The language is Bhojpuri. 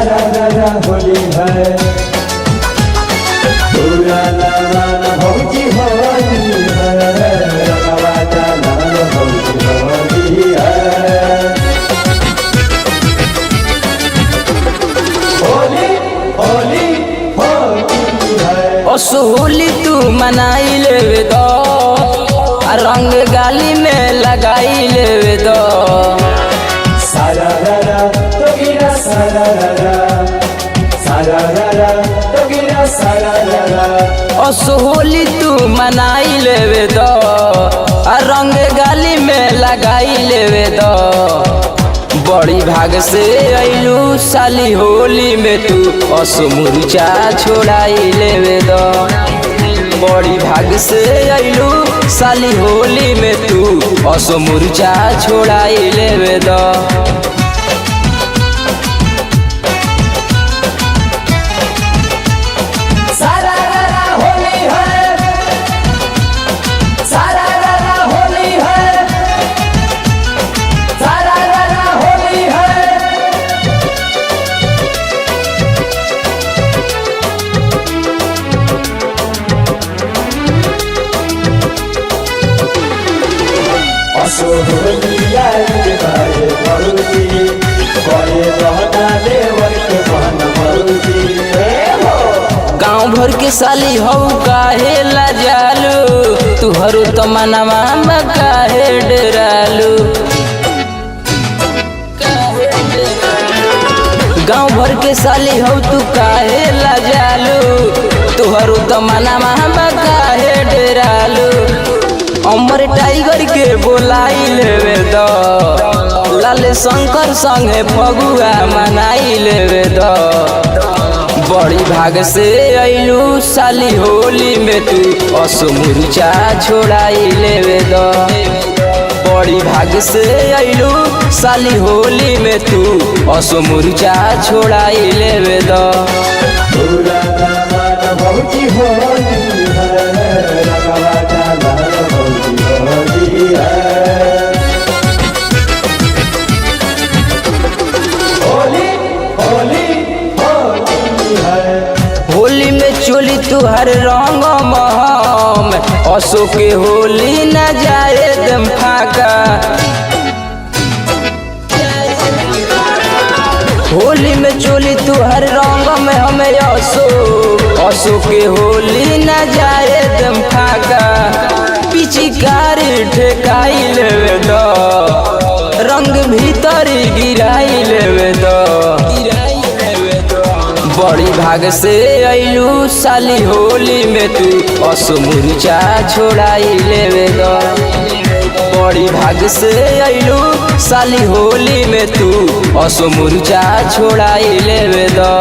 सारा रारा होली है पूरा लाल भौजी होली है रंगवा लाल भौजी होली है होली होली होली है असोली तू मनाई लेवे दो रंग गाली में लगाई लेवे दो सारा रारा तो गिरा सारा रारा सारा रारा तो गिरा सारा रारा असोली तू मनाई लेवे दो रंग गाली में लगाई लेवे दो बड़ी भाग से अइलू साली होली में तू असो मुरचा छोड़ाई लेवे दो बड़ी भाग से अइलू साली होली में तू असो मुरचा छोड़ाई लेवे दो सारा रारा होली है सारा रारा होली है सारा रारा होली है असो होली आई बारे मरुदी करे रहना देवर के बहन मरुदी गाँव भर के साली हो काहे लजालू तुहरु तमनवा में काहे डरालू गाँव भर के साली हो तू काहे लजालू तुहरु तमनवा में काहे डरालू अमर टाइगर के बोलाई लेवे दो लाल शंकर संगे फगुआ मनाई लेवे दो बड़ी भाग से अइलू साली होली में तू असो मुरचा छोड़ाई लेवे दो बड़ी भाग से अइलू साली होली में तू असो मुरचा छोड़ाई लेवे दो पूरा लाल भौजी होली है रंगवा लाल भौजी होली है होली होली होली है होली में चोली तुहर रंग महम असो के होली न जाए दम फाका होली में चोली तुहर रंग में हमें असो के होली न जाए दम फाका पिचकारी ठेकाई लेवे दो रंग भीतर गिराई लेवे दो बड़ी भाग से अइलू साली होली में तू असो मुरचा छोड़ाई लेवे दो बड़ी भाग से अइलू साली होली में तू असो मुरचा छोड़ाई लेवे दो।